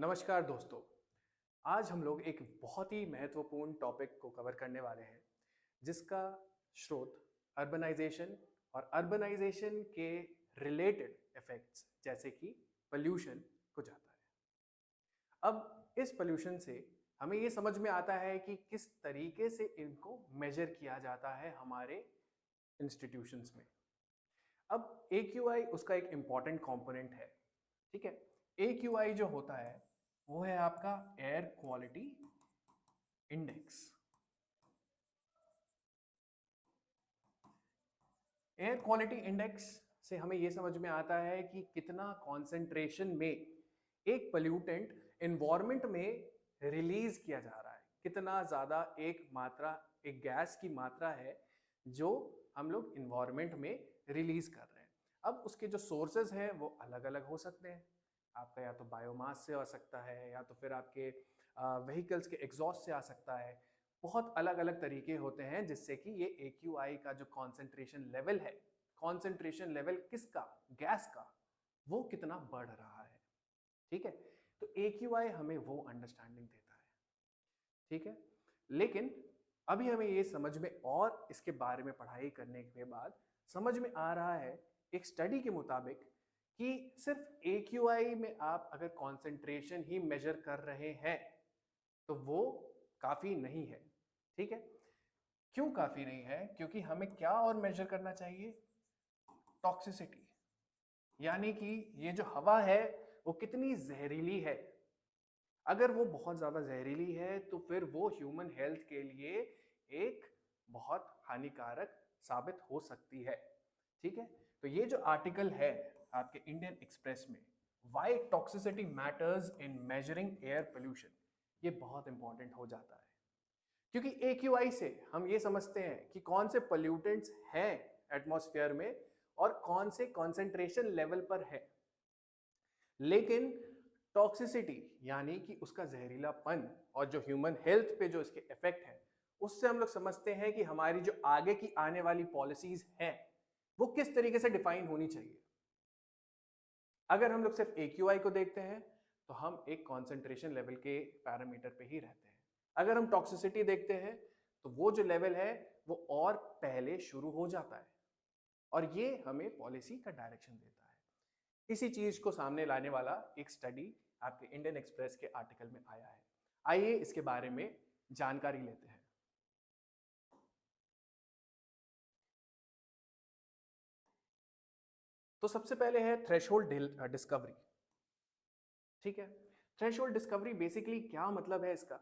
नमस्कार दोस्तों। आज हम लोग एक बहुत ही महत्वपूर्ण टॉपिक को कवर करने वाले हैं जिसका स्रोत अर्बनाइजेशन और अर्बनाइजेशन के रिलेटेड इफेक्ट्स जैसे कि पोल्यूशन को जाता है। अब इस पोल्यूशन से हमें ये समझ में आता है कि किस तरीके से इनको मेजर किया जाता है हमारे इंस्टीट्यूशंस में। अब AQI उसका एक इम्पॉर्टेंट कंपोनेंट है। ठीक है, AQI जो होता है वो है आपका air quality index. Air quality index से हमें यह समझ में आता है कि कितना कॉन्सेंट्रेशन में एक पोल्यूटेंट एनवायरनमेंट में रिलीज किया जा रहा है, कितना ज्यादा एक गैस की मात्रा है जो हम लोग इन्वायरमेंट में रिलीज कर रहे हैं। अब उसके जो सोर्सेज हैं वो अलग अलग हो सकते हैं। आपका या तो बायोमास से आ सकता है या तो फिर आपके व्हीकल्स के एग्जॉस्ट से आ सकता है। बहुत अलग अलग तरीके होते हैं जिससे कि ये AQI का जो कॉन्सेंट्रेशन लेवल है, कॉन्सेंट्रेशन लेवल किसका, गैस का, वो कितना बढ़ रहा है। ठीक है, तो AQI हमें वो अंडरस्टैंडिंग देता है। ठीक है, लेकिन अभी हमें ये समझ में और इसके बारे में पढ़ाई करने के बाद समझ में आ रहा है एक स्टडी के मुताबिक कि सिर्फ AQI में आप अगर कॉन्सेंट्रेशन ही मेजर कर रहे हैं तो वो काफी नहीं है। ठीक है, क्यों काफी नहीं है? क्योंकि हमें क्या और मेजर करना चाहिए? टॉक्सिसिटी, यानी कि ये जो हवा है वो कितनी जहरीली है। अगर वो बहुत ज्यादा जहरीली है तो फिर वो ह्यूमन हेल्थ के लिए एक बहुत हानिकारक साबित हो सकती है। ठीक है, तो ये जो आर्टिकल है आपके इंडियन एक्सप्रेस में, why toxicity matters in measuring air pollution, ये बहुत इंपॉर्टेंट हो जाता है। क्योंकि AQI से हम ये समझते हैं कि कौन से पोल्यूटेंट्स हैं एटमॉस्फेयर में और कौन से कॉन्सेंट्रेशन लेवल पर है, लेकिन टॉक्सिसिटी यानी कि उसका जहरीलापन और जो ह्यूमन हेल्थ पे जो इसके इफेक्ट है, उससे हम लोग समझते हैं कि हमारी जो आगे की आने वाली पॉलिसीज हैं वो किस तरीके से डिफाइन होनी चाहिए। अगर हम लोग सिर्फ AQI को देखते हैं तो हम एक कॉन्सेंट्रेशन लेवल के पैरामीटर पे ही रहते हैं। अगर हम टॉक्सिसिटी देखते हैं तो वो जो लेवल है वो और पहले शुरू हो जाता है और ये हमें पॉलिसी का डायरेक्शन देता है। इसी चीज को सामने लाने वाला एक स्टडी आपके इंडियन एक्सप्रेस के आर्टिकल में आया है। आइए इसके बारे में जानकारी लेते हैं। तो सबसे पहले है थ्रेशोल्ड डिस्कवरी। ठीक है, थ्रेशोल्ड डिस्कवरी बेसिकली क्या मतलब है इसका,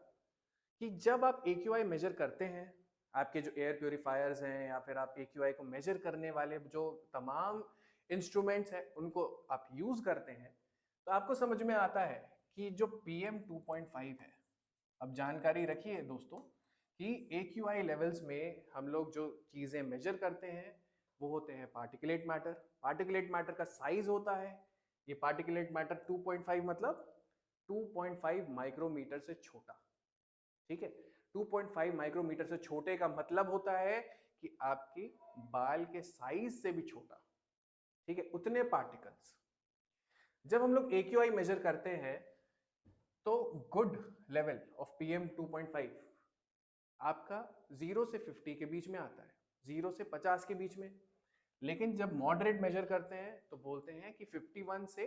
कि जब आप AQI मेजर करते हैं, आपके जो एयर प्योरीफायर्स हैं या फिर आप AQI को मेजर करने वाले जो तमाम इंस्ट्रूमेंट्स हैं उनको आप यूज करते हैं, तो आपको समझ में आता है कि जो PM2.5 है। अब जानकारी रखिए दोस्तों कि AQI लेवल्स में हम लोग जो चीजें मेजर करते हैं वो होते हैं पार्टिकुलेट मैटर। पार्टिकुलेट मैटर का साइज होता है, ये पार्टिकुलेट मैटर 2.5 मतलब 2.5 माइक्रोमीटर से छोटा। ठीक है, 2.5 माइक्रोमीटर से छोटे का मतलब होता है कि आपकी बाल के साइज से भी छोटा। ठीक है, उतने पार्टिकल्स। जब हम लोग AQI मेजर करते हैं तो गुड लेवल ऑफ PM2.5 आपका 0 से 50 के बीच में आता है, 0 से 50 के बीच में। लेकिन जब मॉडरेट मेजर करते हैं तो बोलते हैं कि 51 से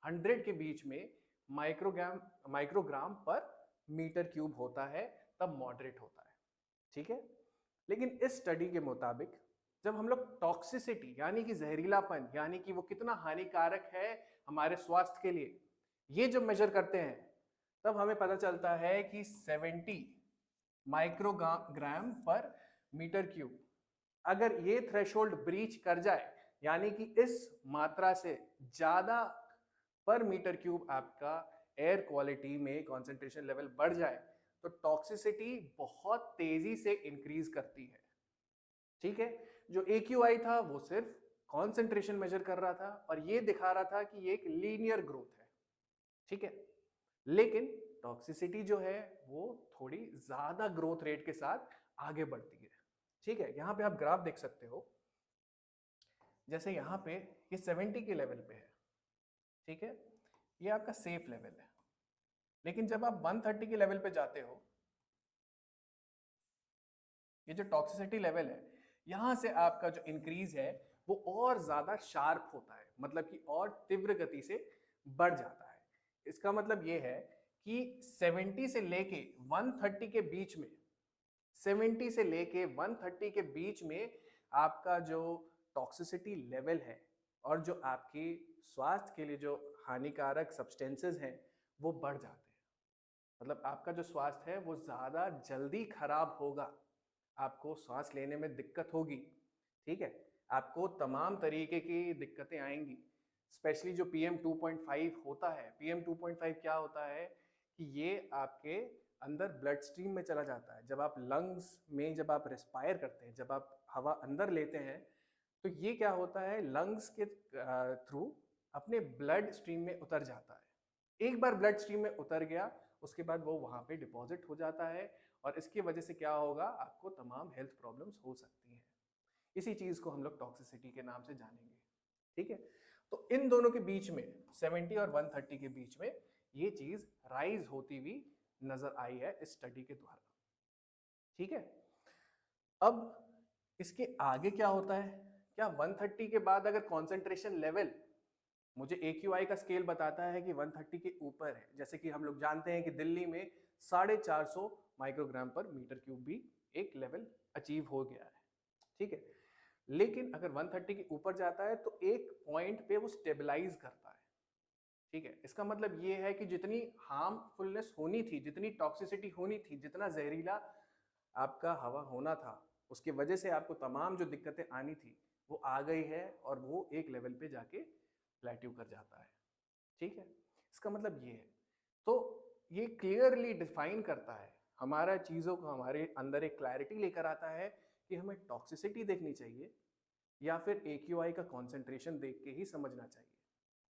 100 के बीच में माइक्रोग्राम पर मीटर क्यूब होता है, तब मॉडरेट होता है। ठीक है, लेकिन इस स्टडी के मुताबिक जब हम लोग टॉक्सिसिटी यानी कि जहरीलापन, यानी कि वो कितना हानिकारक है हमारे स्वास्थ्य के लिए, ये जब मेजर करते हैं तब हमें पता चलता है कि 70 माइक्रोग्राम पर मीटर क्यूब। अगर ये थ्रेशोल्ड ब्रीच कर जाए, यानी कि इस मात्रा से ज्यादा पर मीटर क्यूब आपका एयर क्वालिटी में कॉन्सेंट्रेशन लेवल बढ़ जाए तो टॉक्सिसिटी बहुत तेजी से इंक्रीज करती है। ठीक है, जो AQI था वो सिर्फ कॉन्सेंट्रेशन मेजर कर रहा था और ये दिखा रहा था कि ये एक लीनियर ग्रोथ है। ठीक है, लेकिन टॉक्सिसिटी जो है वो थोड़ी ज्यादा ग्रोथ रेट के साथ आगे बढ़ती है। ठीक है, यहां पे आप ग्राफ देख सकते हो, जैसे यहां पे ये 70 के लेवल पे है। ठीक है, ये आपका सेफ लेवल है। लेकिन जब आप 130 के लेवल पे जाते हो, ये जो टॉक्सिसिटी लेवल है, यहां से आपका जो इंक्रीज है वो और ज्यादा शार्प होता है, मतलब कि और तीव्र गति से बढ़ जाता है। इसका मतलब ये है कि 70 से लेके 130 के बीच में, 70 से लेके 130 के बीच में आपका जो टॉक्सिसिटी लेवल है और जो आपकी स्वास्थ्य के लिए जो हानिकारक सब्सटेंसेस हैं वो बढ़ जाते हैं। मतलब आपका जो स्वास्थ्य है वो ज़्यादा जल्दी खराब होगा, आपको सांस लेने में दिक्कत होगी, ठीक है, आपको तमाम तरीके की दिक्कतें आएंगी। स्पेशली जो PM2.5 होता है, PM2.5 क्या होता है कि ये आपके अंदर ब्लड स्ट्रीम में चला जाता है। जब आप लंग्स में जब आप रेस्पायर करते हैं, जब आप हवा अंदर लेते हैं, तो ये क्या होता है, लंग्स के थ्रू अपने ब्लड स्ट्रीम में उतर जाता है। एक बार ब्लड स्ट्रीम में उतर गया, उसके बाद वो वहाँ पे डिपॉजिट हो जाता है और इसकी वजह से क्या होगा, आपको तमाम हेल्थ प्रॉब्लम्स हो सकती हैं। इसी चीज़ को हम लोग टॉक्सिसिटी के नाम से जानेंगे, ठीक है। तो इन दोनों के बीच में 70 और 130 के बीच में ये चीज़ राइज होती हुई नजर आई है इस स्टडी के द्वारा, ठीक है। अब इसके आगे क्या होता है, क्या 130 के बाद अगर कॉन्सेंट्रेशन लेवल, मुझे AQI का स्केल बताता है कि 130 के ऊपर है, जैसे कि हम लोग जानते हैं कि दिल्ली में 450 माइक्रोग्राम पर मीटर क्यूब भी एक लेवल अचीव हो गया है, ठीक है। लेकिन अगर 130 के ऊपर जाता है तो एक पॉइंट पे वो स्टेबलाइज करता है, ठीक है। इसका मतलब ये है कि जितनी हार्मफुलनेस होनी थी, जितनी टॉक्सिसिटी होनी थी, जितना जहरीला आपका हवा होना था, उसकी वजह से आपको तमाम जो दिक्कतें आनी थी वो आ गई है और वो एक लेवल पे जाके प्लेट्यू कर जाता है, ठीक है। इसका मतलब ये है, तो ये क्लियरली डिफाइन करता है हमारा चीज़ों को, हमारे अंदर एक क्लैरिटी लेकर आता है कि हमें टॉक्सिसिटी देखनी चाहिए या फिर AQI का कॉन्सेंट्रेशन देख के ही समझना चाहिए,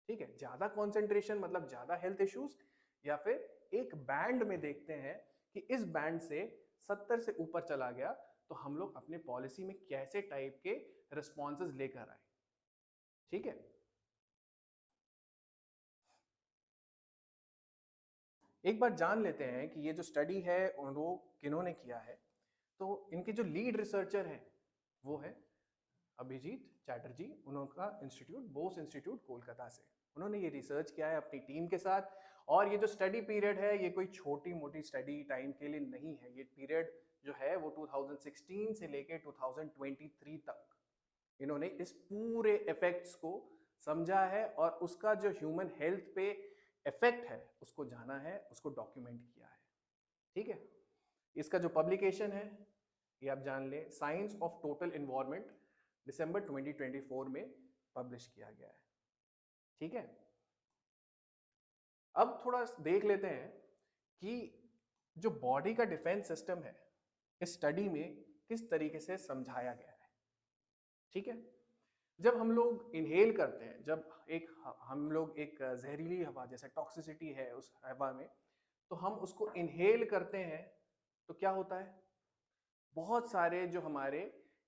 ठीक है। ज़्यादा कॉन्सेंट्रेशन मतलब ज़्यादा हेल्थ इश्यूज, या फिर एक बैंड में देखते हैं कि इस बैंड से 70 से ऊपर चला गया तो हम लोग अपने पॉलिसी में कैसे टाइप के रिस्पॉन्सेज लेकर आए, ठीक है। एक बार जान लेते हैं कि ये जो स्टडी है वो किन्होंने किया है। तो इनके जो लीड रिसर्चर हैं वो है अभिजीत चैटर्जी, उनका इंस्टीट्यूट बोस इंस्टीट्यूट कोलकाता से। उन्होंने ये रिसर्च किया है अपनी टीम के साथ, और ये जो स्टडी पीरियड है ये कोई छोटी मोटी स्टडी टाइम के लिए नहीं है। ये पीरियड जो है वो 2016 से लेके 2023 तक इन्होंने इस पूरे इफेक्ट्स को समझा है और उसका जो ह्यूमन हेल्थ पे इफेक्ट है उसको जाना है, उसको डॉक्यूमेंट किया है, ठीक है। इसका जो पब्लिकेशन है ये आप जान लें, साइंस ऑफ टोटल इन्वायरमेंट, दिसंबर 2024 में पब्लिश किया गया है, ठीक है। अब थोड़ा देख लेते हैं कि जो बॉडी का डिफेंस सिस्टम है इस स्टडी में किस तरीके से समझाया गया है, ठीक है। जब हम लोग इनहेल करते हैं, जब हम लोग एक जहरीली हवा, जैसे टॉक्सिसिटी है उस हवा में, तो हम उसको इनहेल करते हैं तो क्या होता है, बहुत सारे जो हमारे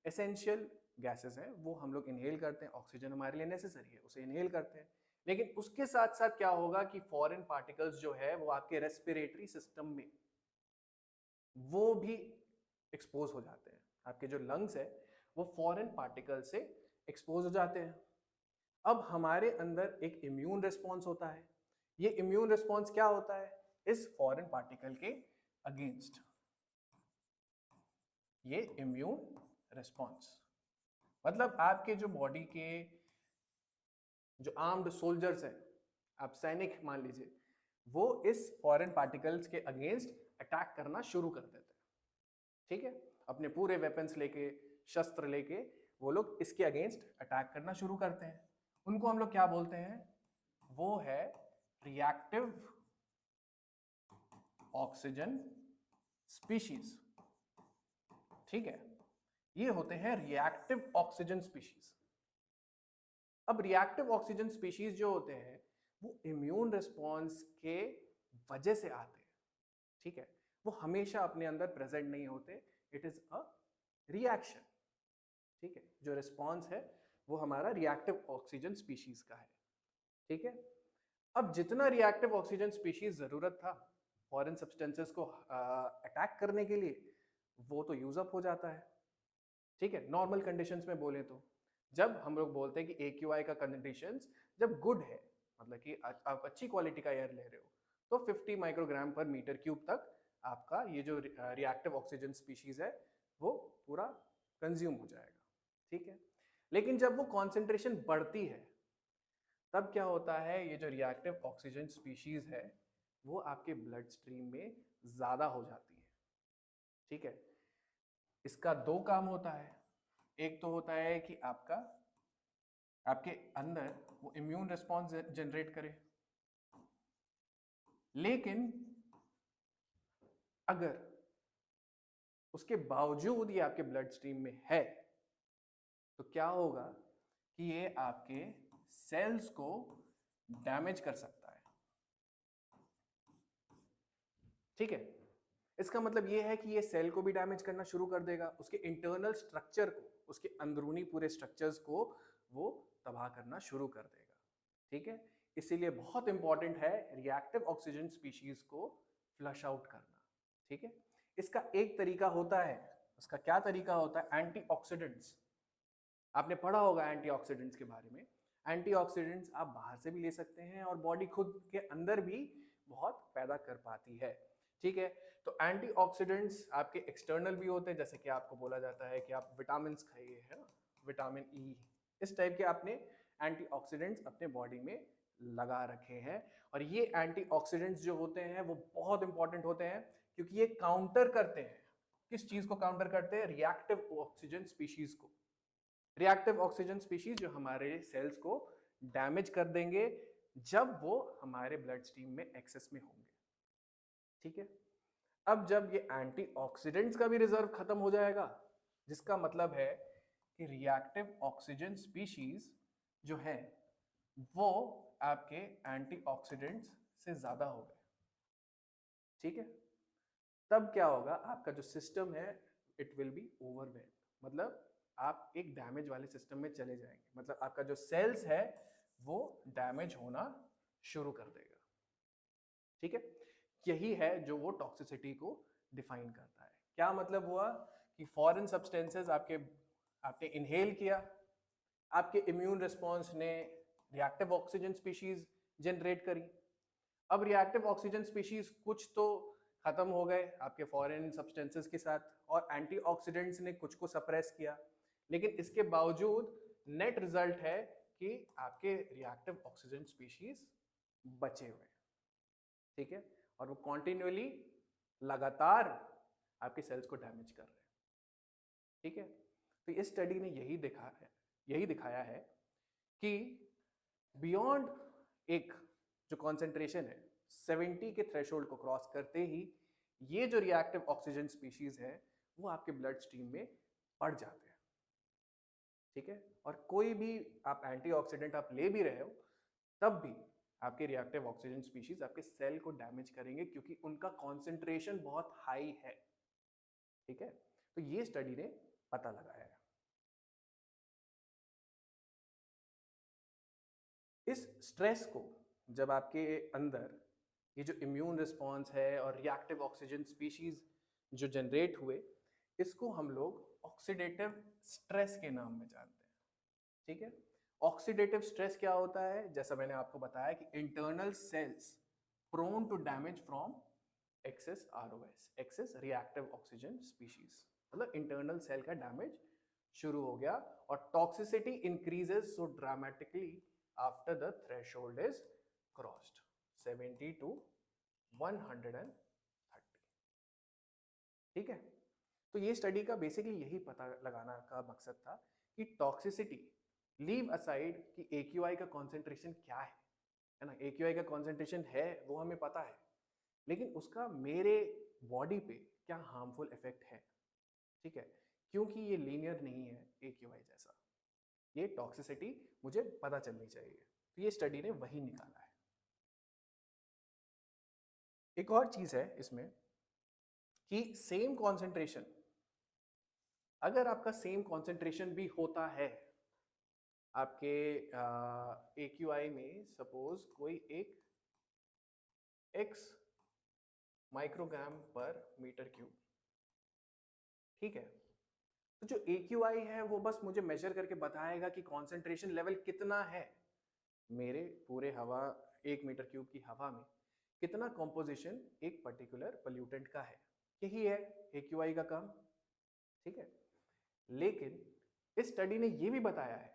एसेंशियल गैसेस हैं वो हम लोग इनहेल करते हैं, ऑक्सीजन हमारे लिए नेसेसरी है उसे इनहेल करते हैं। लेकिन उसके साथ साथ क्या होगा कि फॉरेन पार्टिकल्स जो है वो आपके रेस्पिरेटरी सिस्टम में वो भी एक्सपोज हो जाते हैं। आपके जो लंग्स है वो फॉरेन पार्टिकल से एक्सपोज हो जाते हैं। अब हमारे अंदर एक इम्यून रिस्पॉन्स होता है। ये इम्यून रिस्पॉन्स क्या होता है, इस फॉरेन पार्टिकल के अगेंस्ट, ये इम्यून रिस्पॉन्स मतलब आपके जो बॉडी के जो आर्म्ड सोल्जर्स हैं, आप सैनिक मान लीजिए, वो इस फॉरेन पार्टिकल्स के अगेंस्ट अटैक करना शुरू कर देते हैं, ठीक है। अपने पूरे वेपन्स लेके, शस्त्र लेके वो लोग इसके अगेंस्ट अटैक करना शुरू करते हैं। उनको हम लोग क्या बोलते हैं, वो है रिएक्टिव ऑक्सीजन स्पीशीज, ठीक है। ये होते हैं रिएक्टिव ऑक्सीजन स्पीशीज। अब रिएक्टिव ऑक्सीजन स्पीशीज जो होते हैं वो इम्यून रिस्पॉन्स के वजह से आते हैं, ठीक है। वो हमेशा अपने अंदर प्रेजेंट नहीं होते, इट इज अ रिएक्शन, ठीक है। जो रिस्पॉन्स है वो हमारा रिएक्टिव ऑक्सीजन स्पीशीज का है, ठीक है। अब जितना रिएक्टिव ऑक्सीजन स्पीशीज जरूरत था फॉरेन सब्सटेंसेस को अटैक करने के लिए, वो तो यूज अप हो जाता है। ठीक है, नॉर्मल कंडीशंस में बोले तो जब हम लोग बोलते हैं कि AQI का कंडीशंस जब गुड है, मतलब कि आप अच्छी क्वालिटी का एयर ले रहे हो, तो 50 माइक्रोग्राम पर मीटर क्यूब तक आपका ये जो रिएक्टिव ऑक्सीजन स्पीशीज है वो पूरा कंज्यूम हो जाएगा। ठीक है, लेकिन जब वो कॉन्सेंट्रेशन बढ़ती है तब क्या होता है, ये जो रिएक्टिव ऑक्सीजन स्पीशीज है वो आपके ब्लड स्ट्रीम में ज्यादा हो जाती है। ठीक है, इसका दो काम होता है। एक तो होता है कि आपके अंदर वो इम्यून रिस्पॉन्स जनरेट करे, लेकिन अगर उसके बावजूद ये आपके ब्लड स्ट्रीम में है तो क्या होगा कि ये आपके सेल्स को डैमेज कर सकता है। ठीक है, इसका मतलब ये है कि ये सेल को भी डैमेज करना शुरू कर देगा, उसके इंटरनल स्ट्रक्चर को, उसके अंदरूनी पूरे स्ट्रक्चर्स को वो तबाह करना शुरू कर देगा। ठीक है, इसीलिए बहुत इंपॉर्टेंट है रिएक्टिव ऑक्सीजन स्पीशीज को फ्लश आउट करना। ठीक है, इसका एक तरीका होता है, उसका क्या तरीका होता है, एंटीऑक्सीडेंट्स। आपने पढ़ा होगा एंटीऑक्सीडेंट्स के बारे में। एंटीऑक्सीडेंट्स आप बाहर से भी ले सकते हैं और बॉडी खुद के अंदर भी बहुत पैदा कर पाती है। ठीक है, तो एंटीऑक्सीडेंट्स आपके एक्सटर्नल भी होते हैं, जैसे कि आपको बोला जाता है कि आप विटामिन खाइए, है ना, विटामिन ई, इस टाइप के आपने एंटीऑक्सीडेंट्स अपने बॉडी में लगा रखे हैं। और ये एंटीऑक्सीडेंट्स जो होते हैं वो बहुत इंपॉर्टेंट होते हैं, क्योंकि ये काउंटर करते हैं, किस चीज को काउंटर करते हैं, रिएक्टिव ऑक्सीजन स्पीशीज को। रिएक्टिव ऑक्सीजन स्पीशीज जो हमारे सेल्स को डैमेज कर देंगे जब वो हमारे ब्लड स्ट्रीम में एक्सेस में होंगे। ठीक है, अब जब ये एंटीऑक्सीडेंट्स का भी रिजर्व खत्म हो जाएगा, जिसका मतलब है कि रिएक्टिव ऑक्सीजन स्पीशीज जो है वो आपके एंटीऑक्सीडेंट्स से ज्यादा हो गए। ठीक है, तब क्या होगा, आपका जो सिस्टम है इट विल बी ओवरवेल्ड, मतलब आप एक डैमेज वाले सिस्टम में चले जाएंगे, मतलब आपका जो सेल्स है वो डैमेज होना शुरू कर देगा। ठीक है, यही है जो वो टॉक्सिसिटी को डिफाइन करता है। क्या मतलब हुआ कि फॉरेन सब्सटेंसेस आपने इनहेल किया, आपके इम्यून रिस्पॉन्स ने रिएक्टिव ऑक्सीजन स्पीशीज जनरेट करी। अब रिएक्टिव ऑक्सीजन स्पीशीज कुछ तो खत्म हो गए आपके फॉरेन सब्सटेंसेस के साथ, और एंटीऑक्सीडेंट्स ने कुछ को सप्रेस किया, लेकिन इसके बावजूद नेट रिजल्ट है कि आपके रिएक्टिव ऑक्सीजन स्पीशीज बचे हुए हैं। ठीक है, और वो कॉन्टिन्यूअली लगातार आपके सेल्स को डैमेज कर रहे हैं। ठीक है, तो इस स्टडी ने यही दिखाया है कि बियॉन्ड एक जो कॉन्सेंट्रेशन है 70 के थ्रेशोल्ड को क्रॉस करते ही ये जो रिएक्टिव ऑक्सीजन स्पीशीज है वो आपके ब्लड स्ट्रीम में बढ़ जाते हैं। ठीक है, और कोई भी आप एंटीऑक्सीडेंट आप ले भी रहे हो तब भी आपके रिएक्टिव ऑक्सीजन स्पीशीज आपके सेल को डैमेज करेंगे, क्योंकि उनका कॉन्सेंट्रेशन बहुत हाई है। ठीक है, तो ये स्टडी ने पता लगाया है। इस स्ट्रेस को जब आपके अंदर ये जो इम्यून रिस्पॉन्स है और रिएक्टिव ऑक्सीजन स्पीशीज जो जनरेट हुए, इसको हम लोग ऑक्सीडेटिव स्ट्रेस के नाम में जानते हैं। ठीक है, ऑक्सीडेटिव स्ट्रेस क्या होता है, जैसा मैंने आपको बताया कि internal cells prone to damage from excess ROS, excess reactive oxygen species, मतलब इंटरनल सेल का डैमेज शुरू हो गया और toxicity increases so dramatically after the threshold is crossed 70 to 130। ठीक है, तो ये स्टडी का बेसिकली यही पता लगाना का मकसद था कि टॉक्सिसिटी, लीव असाइड कि AQI का कॉन्सेंट्रेशन क्या है ना, AQI का कॉन्सेंट्रेशन है वो हमें पता है, लेकिन उसका मेरे बॉडी पे क्या हार्मफुल इफेक्ट है। ठीक है, क्योंकि ये लीनियर नहीं है AQI जैसा, ये टॉक्सिसिटी मुझे पता चलनी चाहिए, तो ये स्टडी ने वही निकाला है। एक और चीज है इसमें कि सेम कॉन्सेंट्रेशन, अगर आपका सेम कॉन्सेंट्रेशन भी होता है आपके AQI में, सपोज कोई एक X microgram per meter cube. ठीक है, तो जो AQI है वो बस मुझे मेजर करके बताएगा कि कॉन्सेंट्रेशन लेवल कितना है मेरे पूरे हवा 1 मीटर क्यूब की हवा में, कितना कॉम्पोजिशन एक पर्टिकुलर पोल्यूटेंट का है। यही है AQI का काम। ठीक है, लेकिन इस स्टडी ने ये भी बताया है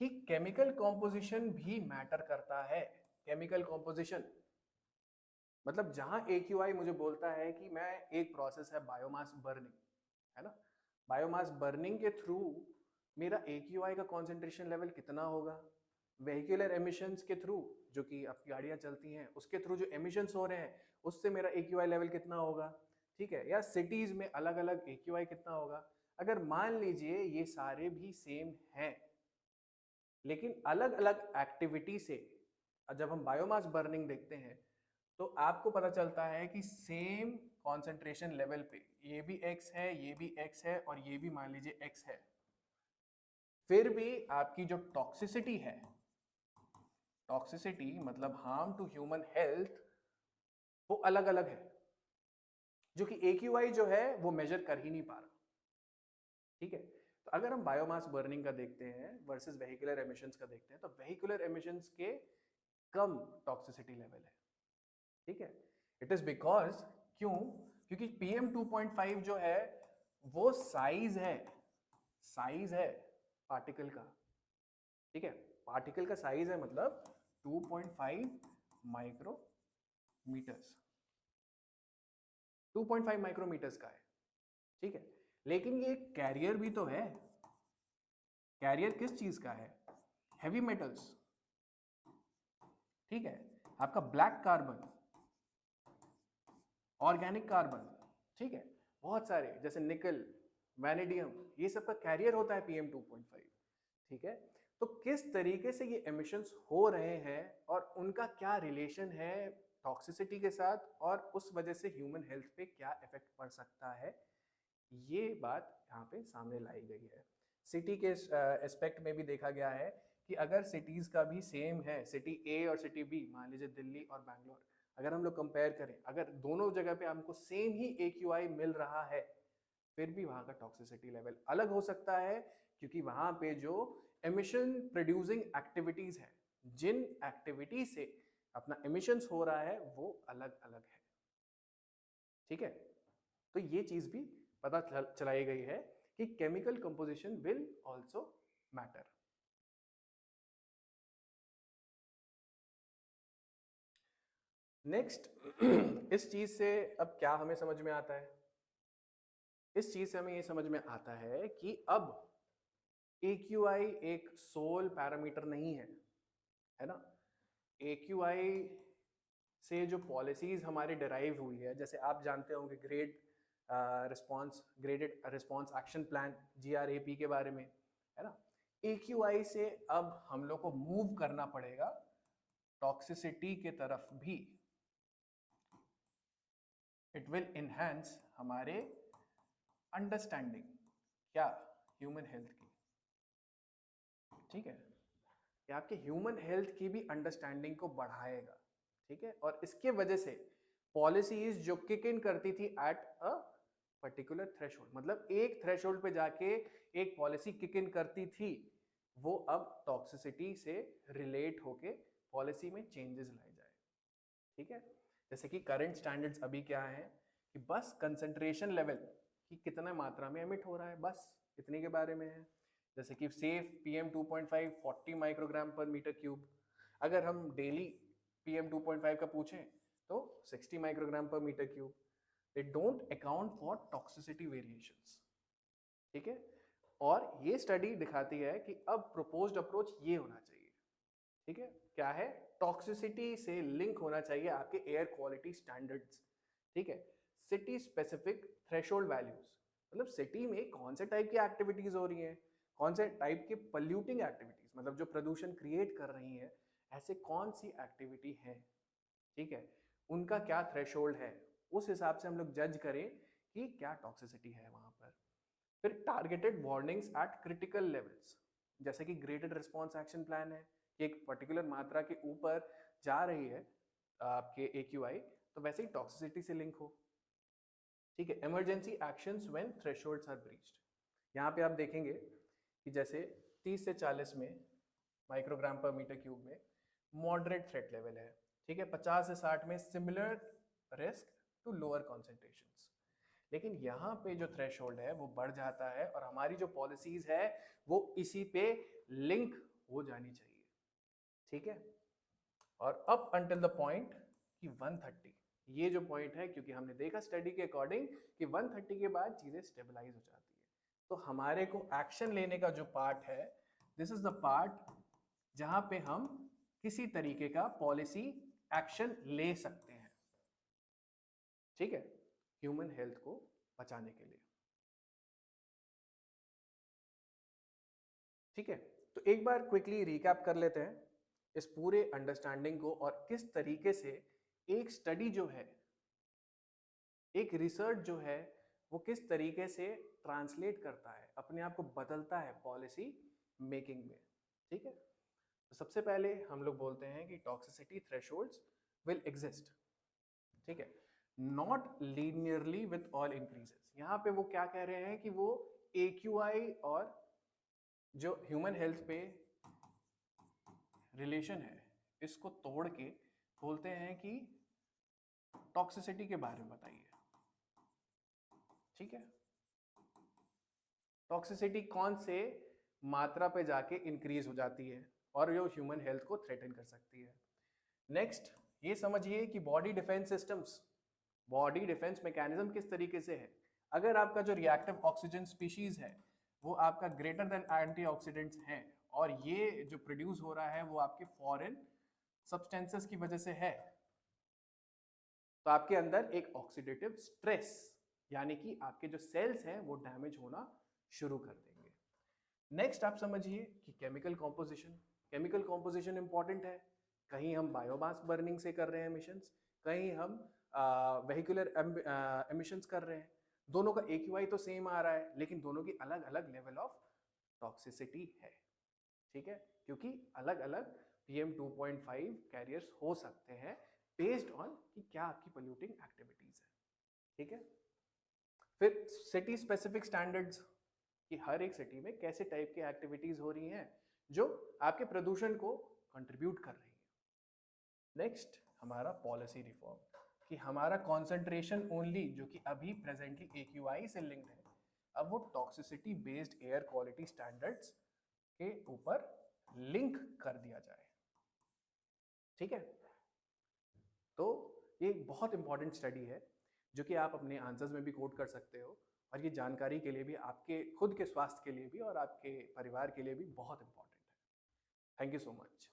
कि केमिकल कॉम्पोजिशन भी मैटर करता है। केमिकल कॉम्पोजिशन मतलब जहां AQI मुझे बोलता है कि मैं एक प्रोसेस है बायोमास बर्निंग, है ना, बायोमास बर्निंग के थ्रू मेरा AQI का कॉन्सेंट्रेशन लेवल कितना होगा, वेहिकुलर एमिशंस के थ्रू जो कि अब गाड़ियां चलती हैं उसके थ्रू जो एमिशंस हो रहे हैं उससे मेरा AQI लेवल कितना होगा। ठीक है, या सिटीज में अलग अलग AQI कितना होगा। अगर मान लीजिए ये सारे भी सेम हैं लेकिन अलग अलग एक्टिविटी से जब हम बायोमास बर्निंग देखते हैं तो आपको पता चलता है कि सेम कॉन्सेंट्रेशन लेवल पे ये भी x है, ये भी x है और ये भी मान लीजिए x है, फिर भी आपकी जो टॉक्सिसिटी है, टॉक्सिसिटी मतलब हार्म टू ह्यूमन हेल्थ, वो अलग अलग है, जो कि AQI जो है वो मेजर कर ही नहीं पा रहा। ठीक है, तो अगर हम बायोमास बर्निंग का देखते हैं वर्सेस वेहिकुलर एमिशंस का देखते हैं तो वेहिकुलर एमिशंस के कम टॉक्सिसिटी लेवल है। ठीक है, इट इज बिकॉज क्यों, क्योंकि PM 2.5 जो है वो साइज है पार्टिकल का। ठीक है, पार्टिकल का साइज है मतलब 2.5 माइक्रोमीटर्स, 2.5 माइक्रोमीटर्स का है। ठीक है, लेकिन ये कैरियर भी तो है। कैरियर किस चीज का है, हेवी मेटल्स। ठीक है, आपका ब्लैक कार्बन, ऑर्गेनिक कार्बन, ठीक है, बहुत सारे जैसे निकल, वैनेडियम, ये सब का कैरियर होता है PM 2.5। ठीक है, तो किस तरीके से ये एमिशंस हो रहे हैं और उनका क्या रिलेशन है टॉक्सिसिटी के साथ और उस वजह से ह्यूमन हेल्थ पे क्या इफेक्ट पड़ सकता है, ये बात यहाँ पे सामने लाई गई है। सिटी के एस्पेक्ट में भी देखा गया है कि अगर सिटीज का भी सेम है, सिटी A और सिटी B, मान लीजिए दिल्ली और बैंगलोर, अगर हम लोग कंपेयर करें, अगर दोनों जगह पे हमको सेम ही AQI मिल रहा है, फिर भी वहाँ का टॉक्सिसिटी लेवल अलग हो सकता है, क्योंकि वहाँ पे जो एमिशन प्रोड्यूसिंग एक्टिविटीज है, जिन एक्टिविटी से अपना एमिशंस हो रहा है वो अलग अलग है। ठीक है, तो ये चीज भी पता चलाई गई है कि chemical composition will also matter. Next इस चीज से अब क्या हमें समझ में आता है, इस चीज से हमें ये समझ में आता है कि अब AQI एक सोल पैरामीटर नहीं है, है ना। AQI से जो पॉलिसीज हमारी डिराइव हुई है, जैसे आप जानते होंगे graded response action plan GRAP के बारे में, है ना। AQI से अब हम लोग को मूव करना पड़ेगा टॉक्सिसिटी के तरफ भी। इट विल इनहेंस हमारे अंडरस्टैंडिंग क्या, ह्यूमन हेल्थ की। ठीक है, ये आपके ह्यूमन हेल्थ की भी अंडरस्टैंडिंग को बढ़ाएगा। ठीक है, और इसके वजह से पॉलिसीज जो किक इन करती थी एट अ पर्टिकुलर थ्रेशोल्ड, मतलब एक थ्रेशोल्ड पे जाके एक पॉलिसी किक इन करती थी, वो अब टॉक्सिसिटी से रिलेट होके पॉलिसी में चेंजेस लाए जाए। ठीक है, जैसे कि करंट स्टैंडर्ड्स अभी क्या है कि बस कंसंट्रेशन लेवल कि कितना मात्रा में एमिट हो रहा है, बस इतने के बारे में है। जैसे कि safe PM 2.5 40 microgram per meter cube, अगर हम डेली PM 2.5 का पूछें तो 60 microgram per meter cube. They don't account for toxicity variations. ठीक है, और ये स्टडी दिखाती है कि अब प्रोपोज्ड अप्रोच ये होना चाहिए। ठीक है, क्या है, टॉक्सिसिटी से लिंक होना चाहिए आपके एयर क्वालिटी स्टैंडर्ड्स। ठीक है, सिटी स्पेसिफिक थ्रेशोल्ड वैल्यूज, मतलब सिटी में कौन से टाइप की एक्टिविटीज हो रही हैं, कौन से टाइप के पॉल्यूटिंग एक्टिविटीज, मतलब जो प्रदूषण क्रिएट कर रही हैं, ऐसे कौन सी एक्टिविटी है। ठीक है, उनका क्या थ्रेशोल्ड है, उस हिसाब से हम लोग जज करें कि क्या टॉक्सिसिटी है वहां पर। फिर targeted warnings eight critical levels, जैसे कि ग्रेडेड रिस्पॉन्स एक्शन प्लान है कि एक पर्टिकुलर मात्रा के ऊपर जा रही है आपके AQI, तो वैसे ही टॉक्सिसिटी से लिंक हो। ठीक है, emergency actions when thresholds are breached. यहाँ पे आप देखेंगे कि जैसे 30 से 40 में माइक्रोग्राम पर मीटर क्यूब में मॉडरेट थ्रेट लेवल है, ठीक है, 50 से 60 में similar risk to lower concentrations. लेकिन यहाँ पे जो थ्रेशोल्ड है वो बढ़ जाता है और हमारी जो पॉलिसीज है वो इसी पे लिंक हो जानी चाहिए, ठीक है। और अप अंटिल द पॉइंट कि 130, ये जो पॉइंट है, क्योंकि हमने देखा स्टडी के अकॉर्डिंग कि 130 के बाद चीजें स्टेबलाइज हो जाती है। तो हमारे को एक्शन लेने का जो पार्ट है, दिस इज द पार्ट जहां पे हम किसी तरीके का पॉलिसी एक्शन ले सकते हैं, ठीक है, ह्यूमन हेल्थ को बचाने के लिए, ठीक है। तो एक बार क्विकली रिकैप कर लेते हैं इस पूरे अंडरस्टैंडिंग को और किस तरीके से एक स्टडी जो है, एक रिसर्च जो है, वो किस तरीके से ट्रांसलेट करता है, अपने आप को बदलता है पॉलिसी मेकिंग में, ठीक है। तो सबसे पहले हम लोग बोलते हैं कि टॉक्सिसिटी थ्रेशोल्ड्स विल एग्जिस्ट, ठीक है, not linearly with all increases. यहाँ पे वो क्या कह रहे हैं कि वो AQI और जो ह्यूमन हेल्थ पे रिलेशन है इसको तोड़ के बोलते हैं कि टॉक्सिसिटी के बारे में बताइए, ठीक है। टॉक्सिसिटी कौन से मात्रा पे जाके इंक्रीज हो जाती है और जो ह्यूमन हेल्थ को थ्रेटन कर सकती है। नेक्स्ट ये समझिए कि body defence systems, body defence mechanism किस तरीके से है। अगर आपका जो रिएक्टिव ऑक्सीजन स्पीशीज है वो आपका ग्रेटर देन एंटीऑक्सीडेंट्स है और ये जो प्रोड्यूस हो रहा है वो आपके फॉरेन सब्सटेंसेस की वजह से है, तो आपके अंदर एक ऑक्सीडेटिव स्ट्रेस यानी कि आपके जो सेल्स हैं वो डैमेज होना शुरू कर देंगे। नेक्स्ट आप समझिए कि chemical composition, chemical composition important है। कहीं हम बायोमास बर्निंग से कर रहे हैं एमिशंस, कहीं हम वेहिकुलर एमिशंस कर रहे हैं। दोनों का AQI तो सेम आ रहा है लेकिन दोनों की अलग अलग लेवल ऑफ टॉक्सिसिटी है, ठीक है, क्योंकि अलग अलग PM2.5 कैरियर्स हो सकते हैं बेस्ड ऑन कि क्या आपकी पोल्यूटिंग एक्टिविटीज है, ठीक है। फिर सिटी स्पेसिफिक स्टैंडर्ड्स कि हर एक सिटी में कैसे टाइप की एक्टिविटीज हो रही हैं जो आपके प्रदूषण को कंट्रीब्यूट कर रही है। नेक्स्ट हमारा पॉलिसी रिफॉर्म कि हमारा कंसंट्रेशन ओनली जो कि अभी प्रेजेंटली AQI से लिंक्ड है, अब वो toxicity based air quality standards के ऊपर लिंक कर दिया जाए, ठीक है। तो ये एक बहुत इंपॉर्टेंट स्टडी है जो कि आप अपने आंसर्स में भी कोट कर सकते हो और ये जानकारी के लिए भी, आपके खुद के स्वास्थ्य के लिए भी और आपके परिवार के लिए भी बहुत इंपॉर्टेंट है। Thank you so much.